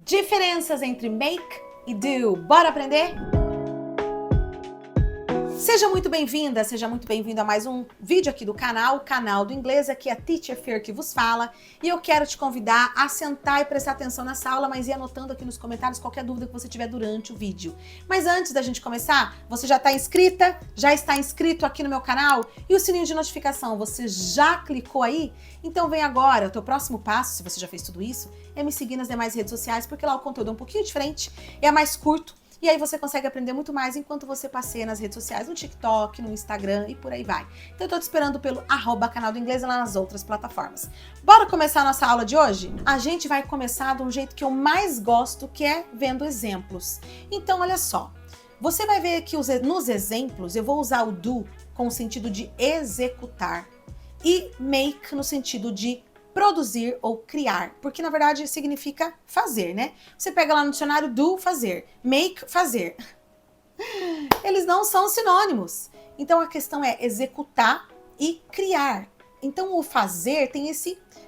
Diferenças entre make e do. Bora aprender? Seja muito bem-vinda, seja muito bem-vindo a mais um vídeo aqui do canal, o canal do inglês. Aqui é a Teacher Fer que vos fala e eu quero te convidar a sentar e prestar atenção nessa aula, mas ir anotando aqui nos comentários qualquer dúvida que você tiver durante o vídeo. Mas antes da gente começar, você já está inscrita? Já está inscrito aqui no meu canal? E o sininho de notificação, você já clicou aí? Então vem agora, o teu próximo passo, se você já fez tudo isso, é me seguir nas demais redes sociais, porque lá o conteúdo é um pouquinho diferente, é mais curto. E aí você consegue aprender muito mais enquanto você passeia nas redes sociais, no TikTok, no Instagram e por aí vai. Então eu tô te esperando pelo @canal do inglês lá nas outras plataformas. Bora começar a nossa aula de hoje? A gente vai começar de um jeito que eu mais gosto, que é vendo exemplos. Então olha só, você vai ver que nos exemplos eu vou usar o do com o sentido de executar e make no sentido de produzir ou criar, porque na verdade significa fazer, né? Você pega lá no dicionário do, fazer, make, fazer. Eles não são sinônimos. Então a questão é executar e criar. Então o fazer tem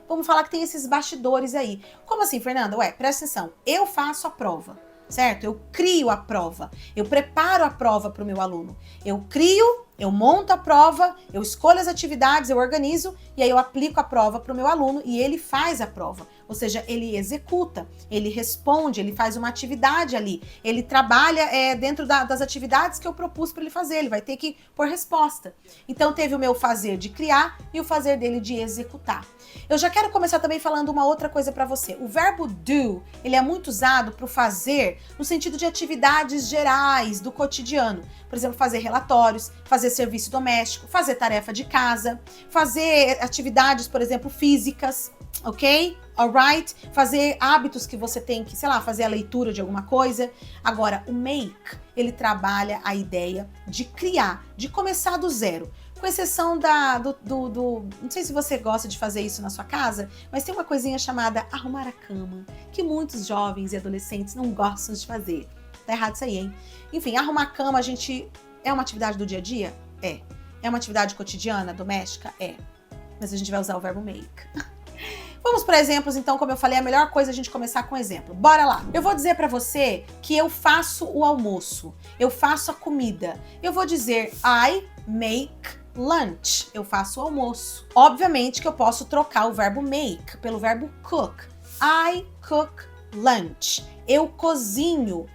vamos falar que tem esses bastidores aí. Como assim, Fernanda? Ué, presta atenção. Eu faço a prova, certo? Eu crio a prova. Eu preparo a prova para o meu aluno. Eu crio, eu monto a prova, eu escolho as atividades, eu organizo e aí eu aplico a prova para o meu aluno e ele faz a prova. Ou seja, ele executa, ele responde, ele faz uma atividade ali, ele trabalha dentro das atividades que eu propus para ele fazer, ele vai ter que pôr resposta. Então teve o meu fazer de criar e o fazer dele de executar. Eu já quero começar também falando uma outra coisa para você. O verbo do, ele é muito usado para o fazer no sentido de atividades gerais do cotidiano. Por exemplo, fazer relatórios, fazer serviço doméstico, fazer tarefa de casa, fazer atividades, por exemplo, físicas, ok? Alright? Fazer hábitos que você tem que, sei lá, fazer a leitura de alguma coisa. Agora, o make, ele trabalha a ideia de criar, de começar do zero. Com exceção não sei se você gosta de fazer isso na sua casa, mas tem uma coisinha chamada arrumar a cama, que muitos jovens e adolescentes não gostam de fazer. Tá errado isso aí, hein? Enfim, arrumar a cama, é uma atividade do dia a dia? É. É uma atividade cotidiana, doméstica? É. Mas a gente vai usar o verbo make. Vamos para exemplos, então, como eu falei, a melhor coisa é a gente começar com exemplo. Bora lá! Eu vou dizer para você que eu faço o almoço, eu faço a comida. Eu vou dizer I make lunch, eu faço o almoço. Obviamente que eu posso trocar o verbo make pelo verbo cook. I cook lunch, eu cozinho.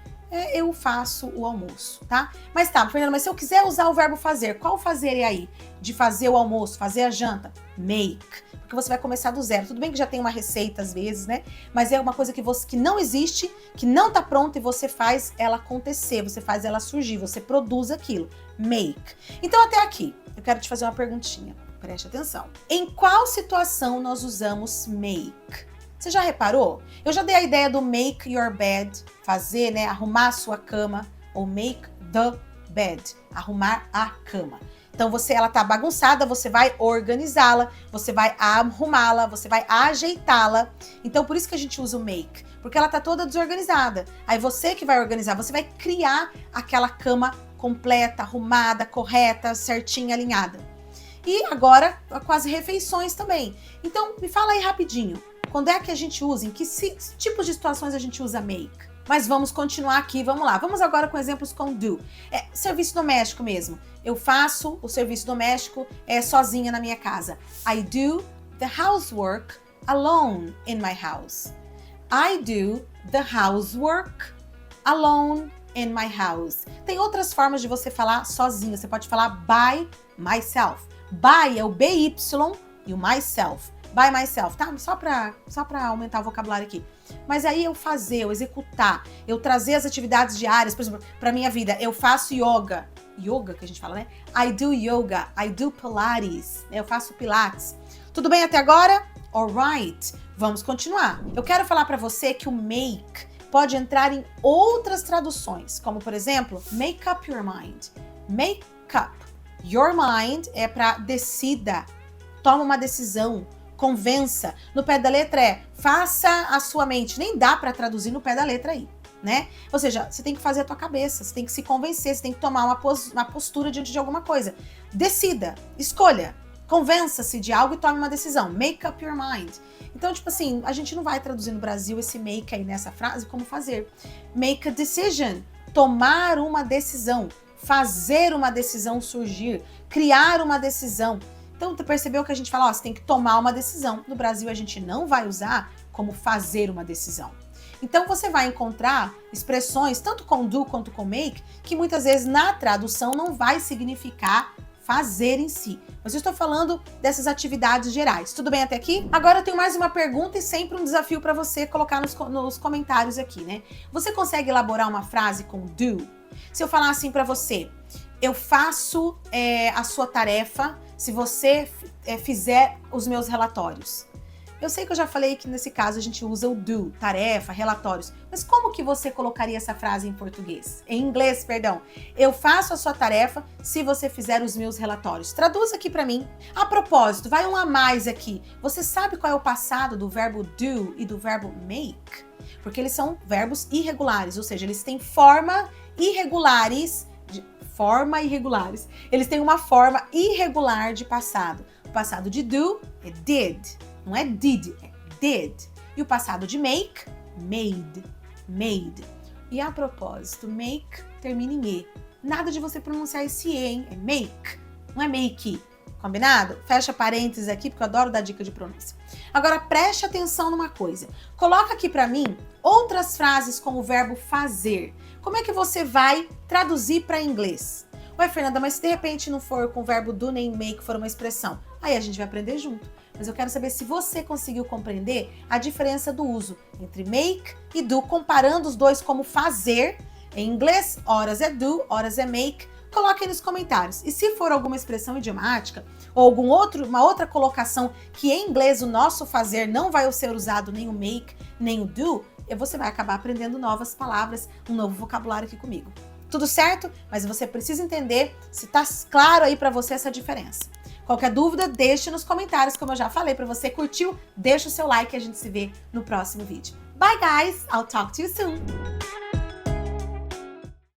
Eu faço o almoço, tá? Mas tá, Fernanda, mas se eu quiser usar o verbo fazer, qual fazer é aí? De fazer o almoço, fazer a janta? Make. Porque você vai começar do zero. Tudo bem que já tem uma receita às vezes, né? Mas é uma coisa que não existe, que não tá pronta e você faz ela acontecer, você faz ela surgir, você produz aquilo. Make. Então até aqui, eu quero te fazer uma perguntinha. Preste atenção. Em qual situação nós usamos make? Você já reparou? Eu já dei a ideia do make your bed, fazer, né, arrumar a sua cama, ou make the bed, arrumar a cama. Então ela tá bagunçada, você vai organizá-la, você vai arrumá-la, você vai ajeitá-la. Então por isso que a gente usa o make, porque ela tá toda desorganizada. Aí você que vai organizar, você vai criar aquela cama completa, arrumada, correta, certinha, alinhada. E agora com as refeições também. Então me fala aí rapidinho. Quando é que a gente usa? Em que tipos de situações a gente usa make? Mas vamos continuar aqui, vamos lá. Vamos agora com exemplos com do. Serviço doméstico mesmo. Eu faço o serviço doméstico sozinha na minha casa. I do the housework alone in my house. I do the housework alone in my house. Tem outras formas de você falar sozinho. Você pode falar by myself. By é o BY e o myself. By myself, tá? Só pra aumentar o vocabulário aqui. Mas aí eu executar, eu trazer as atividades diárias, por exemplo, pra minha vida, eu faço yoga. Yoga que a gente fala, né? I do yoga, I do pilates, eu faço pilates. Tudo bem até agora? Alright, vamos continuar. Eu quero falar pra você que o make pode entrar em outras traduções, como por exemplo, make up your mind. Make up your mind é pra decida, toma uma decisão. Convença. No pé da letra faça a sua mente. Nem dá para traduzir no pé da letra aí, né? Ou seja, você tem que fazer a tua cabeça, você tem que se convencer, você tem que tomar uma postura diante de alguma coisa. Decida, escolha. Convença-se de algo e tome uma decisão. Make up your mind. Então, tipo assim, a gente não vai traduzir no Brasil esse make aí nessa frase como fazer. Make a decision. Tomar uma decisão. Fazer uma decisão surgir. Criar uma decisão. Então, tu percebeu que a gente fala, ó, você tem que tomar uma decisão. No Brasil, a gente não vai usar como fazer uma decisão. Então, você vai encontrar expressões, tanto com do quanto com make, que muitas vezes na tradução não vai significar fazer em si. Mas eu estou falando dessas atividades gerais. Tudo bem até aqui? Agora eu tenho mais uma pergunta e sempre um desafio para você colocar nos comentários aqui, né? Você consegue elaborar uma frase com do? Se eu falar assim para você, eu faço a sua tarefa se você fizer os meus relatórios. Eu sei que eu já falei que nesse caso a gente usa o do, tarefa, relatórios. Mas como que você colocaria essa frase em português? Em inglês, perdão. Eu faço a sua tarefa se você fizer os meus relatórios. Traduza aqui pra mim. A propósito, vai um a mais aqui. Você sabe qual é o passado do verbo do e do verbo make? Porque eles são verbos irregulares, ou seja, eles têm forma irregulares. Eles têm uma forma irregular de passado. O passado de do é did. Não é did, é did. E o passado de make, made. E a propósito, make termina em e. Nada de você pronunciar esse e, hein? É make, não é make. Combinado? Fecha parênteses aqui, porque eu adoro dar dica de pronúncia. Agora, preste atenção numa coisa. Coloca aqui pra mim outras frases com o verbo fazer. Como é que você vai traduzir para inglês? Ué, Fernanda, mas se de repente não for com o verbo do nem make, for uma expressão, aí a gente vai aprender junto. Mas eu quero saber se você conseguiu compreender a diferença do uso entre make e do, comparando os dois como fazer. Em inglês, horas é do, horas é make. Coloque aí nos comentários. E se for alguma expressão idiomática ou uma outra colocação que em inglês o nosso fazer não vai ser usado nem o make, nem o do, você vai acabar aprendendo novas palavras, um novo vocabulário aqui comigo. Tudo certo? Mas você precisa entender se tá claro aí para você essa diferença. Qualquer dúvida, deixe nos comentários, como eu já falei para você. Curtiu? Deixa o seu like e a gente se vê no próximo vídeo. Bye, guys! I'll talk to you soon!